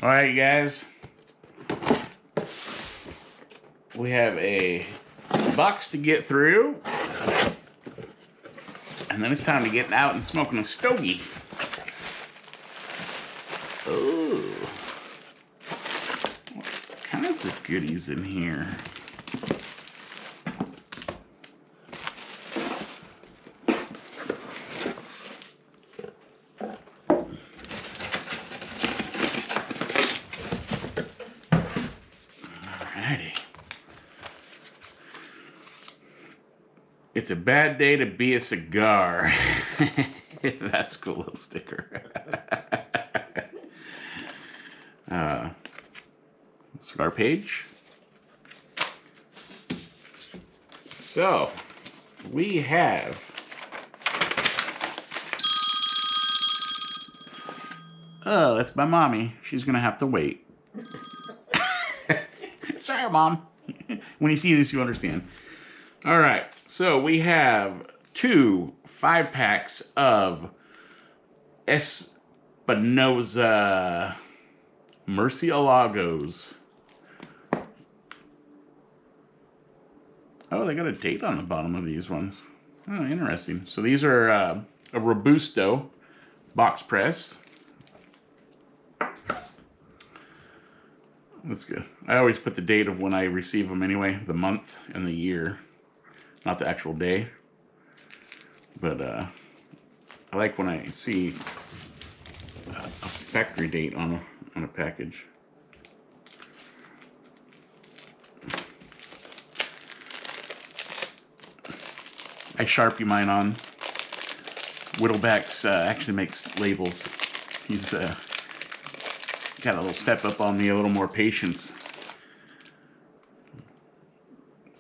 All right, guys. We have a box to get through. And then it's time to get out and smoking a stogie. Oh. What kinds of goodies in here? Alrighty. It's a bad day to be a cigar. That's a cool little sticker. Cigar page. So, we have oh, that's my mommy. She's gonna have to wait. Sorry, Mom. When you see this, you understand. All right, so we have 2 5-packs of Espinosa Murciélagos. Oh, they got a date on the bottom of these ones. Oh, interesting. So these are a Robusto box press. That's good. I always put the date of when I receive them anyway, the month and the year, not the actual day. But I like when I see a factory date on a package. I Sharpie mine on. Whittlebacks actually makes labels. He's got a little step up on me, a little more patience.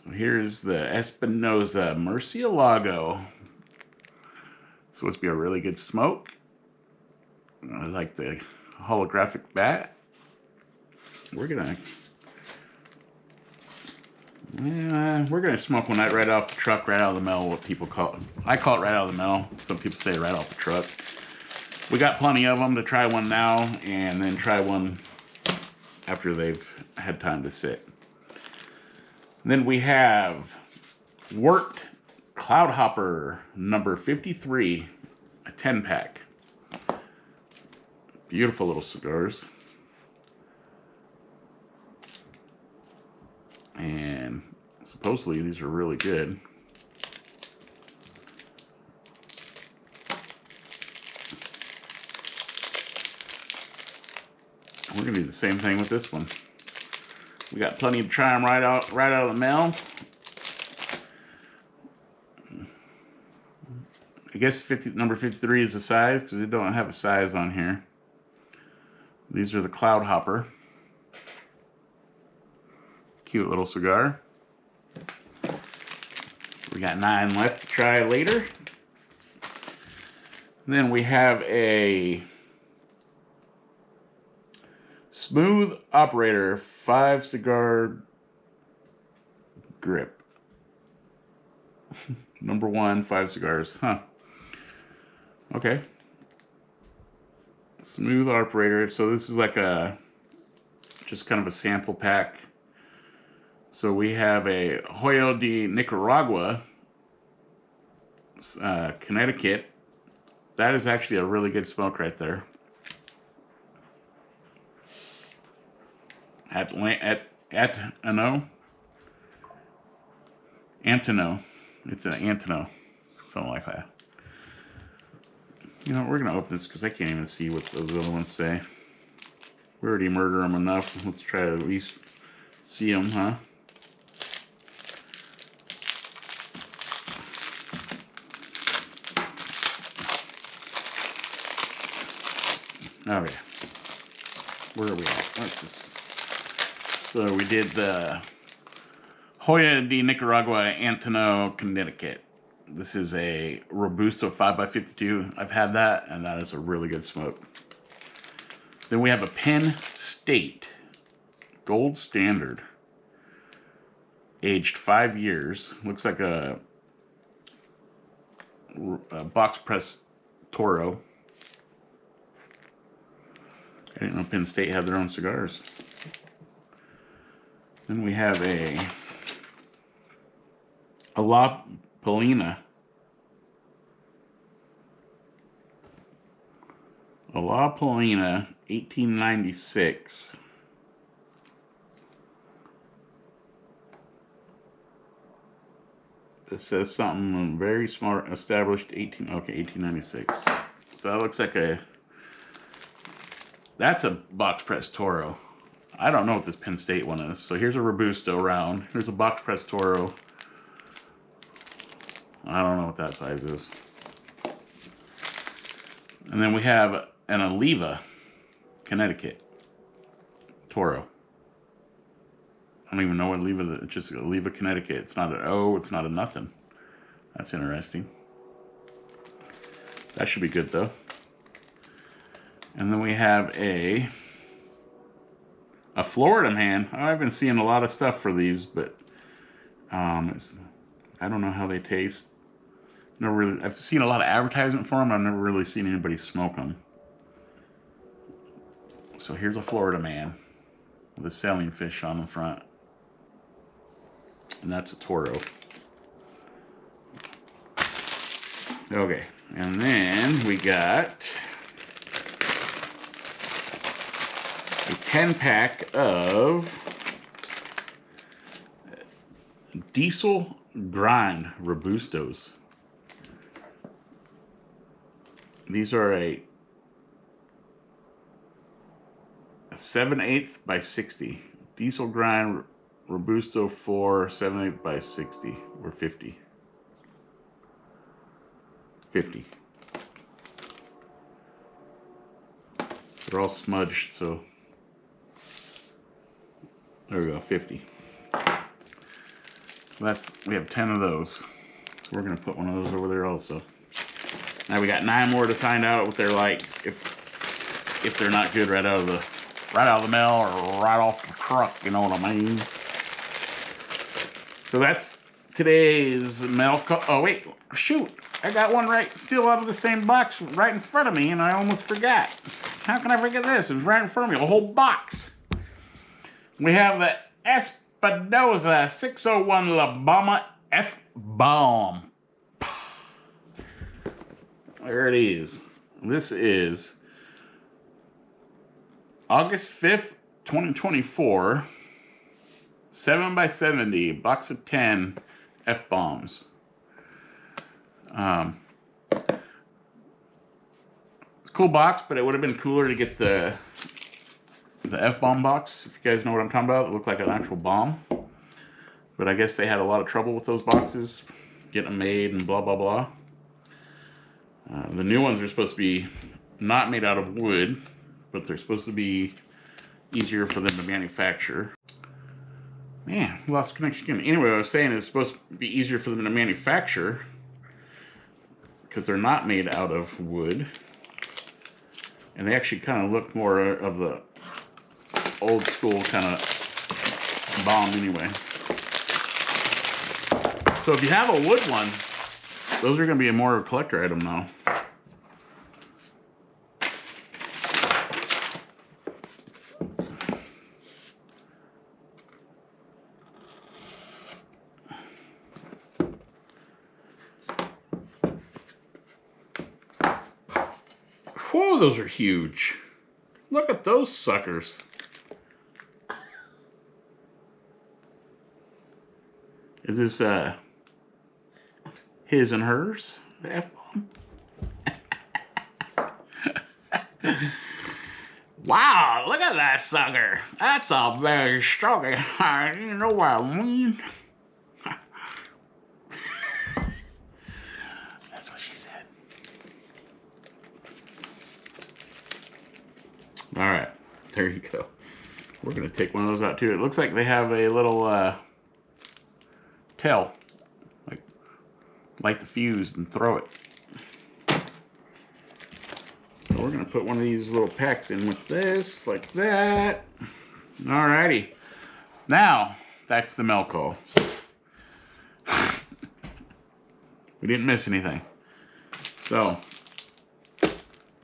So here's the Espinosa Murciélago. It's supposed to be a really good smoke. I like the holographic bat. We're gonna smoke one right off the truck, right out of the mail. What people call it. I call it right out of the mail. Some people say right off the truck. We got plenty of them to try one now, and then try one after they've had time to sit. And then we have Wort Cloudhopper number 53, a 10-pack. Beautiful little cigars. And supposedly these are really good. We're gonna do the same thing with this one. We got plenty to try them right out of the mail. I guess number 53 is the size because they don't have a size on here. These are the Cloudhopper. Cute little cigar. We got 9 left to try later. And then we have a Smooth Operator 5 cigar grip. Number 1, 5 cigars. Huh. Okay. Smooth Operator. So this is like just kind of a sample pack. So we have a Hoyo de Nicaragua, Connecticut. That is actually a really good smoke right there. Antino. It's an Antino. Something like that. You know, we're going to open this because I can't even see what those other ones say. We already murdered them enough. Let's try to at least see them, huh? Okay. Where are we at? What's this? So we did the Hoyo de Nicaragua, Antino, Connecticut. This is a Robusto 5x52. I've had that, and that is a really good smoke. Then we have a Penn State Gold Standard, aged 5 years. Looks like a box press Toro. And didn't know Penn State had their own cigars. Then we have a La Polina. A La Polina, 1896. It says something very smart, established 1896. So that looks like that's a box press Toro. I don't know what this Penn State one is. So here's a Robusto round. Here's a box press Toro. I don't know what that size is. And then we have an Oliva, Connecticut Toro. I don't even know what Oliva, it's just Oliva, Connecticut. It's not an O, it's not a nothing. That's interesting. That should be good though. And then we have a Florida Man. I've been seeing a lot of stuff for these, but I don't know how they taste. Never really, I've seen a lot of advertisement for them. I've never really seen anybody smoke them. So here's a Florida Man with a sailing fish on the front. And that's a Toro. Okay, and then we got a 10-pack of Diesel Grind Robustos. These are a 7/8 by 60. Diesel Grind Robusto 4, 7/8 by 60, or 50. 50. They're all smudged, so there we go, 50. We have 10 of those. So we're gonna put one of those over there also. Now we got 9 more to find out what they're like if they're not good right out of the mail or right off the truck, you know what I mean? So that's today's mail call. Oh wait, shoot. I got one still out of the same box right in front of me and I almost forgot. How can I forget this? It was right in front of me, a whole box. We have the Espinosa 601 La Bomba F-Bomb. There it is. This is August 5th, 2024. 7x70, box of 10 F-bombs. It's a cool box, but it would have been cooler to get the F-bomb box. If you guys know what I'm talking about, it looked like an actual bomb. But I guess they had a lot of trouble with those boxes, getting them made and blah, blah, blah. The new ones are supposed to be not made out of wood, but they're supposed to be easier for them to manufacture. Man, lost connection again. Anyway, I was saying it's supposed to be easier for them to manufacture because they're not made out of wood. And they actually kind of look more of the old school kind of bomb anyway. So if you have a wood one, those are going to be a more collector item now. Whoa, those are huge. Look at those suckers. Is this his and hers? The F-bomb? Wow, look at that sucker. That's a very strong. You know what I mean? That's what she said. All right, there you go. We're gonna take one of those out too. It looks like they have a little tail. Like light the fuse and throw it. So we're gonna put one of these little packs in with this, like that. Alrighty. Now, that's the mail call. We didn't miss anything. So,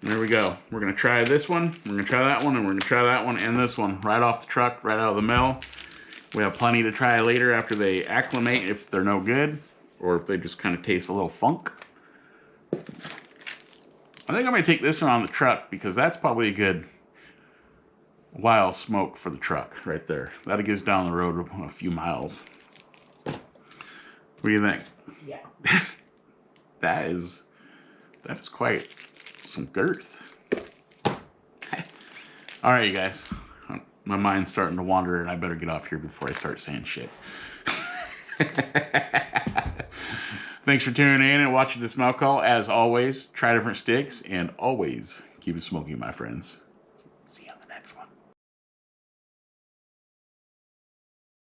There we go. We're gonna try this one, we're gonna try that one, and we're gonna try that one and this one right off the truck, right out of the mill. We have plenty to try later after they acclimate if they're no good, or if they just kind of taste a little funk. I think I'm gonna take this one on the truck because that's probably a good while smoked for the truck right there. That gets down the road a few miles. What do you think? Yeah. That is quite some girth. All right, you guys. My mind's starting to wander, and I better get off here before I start saying shit. Thanks for tuning in and watching this smell call. As always, try different sticks, and always keep it smoky, my friends.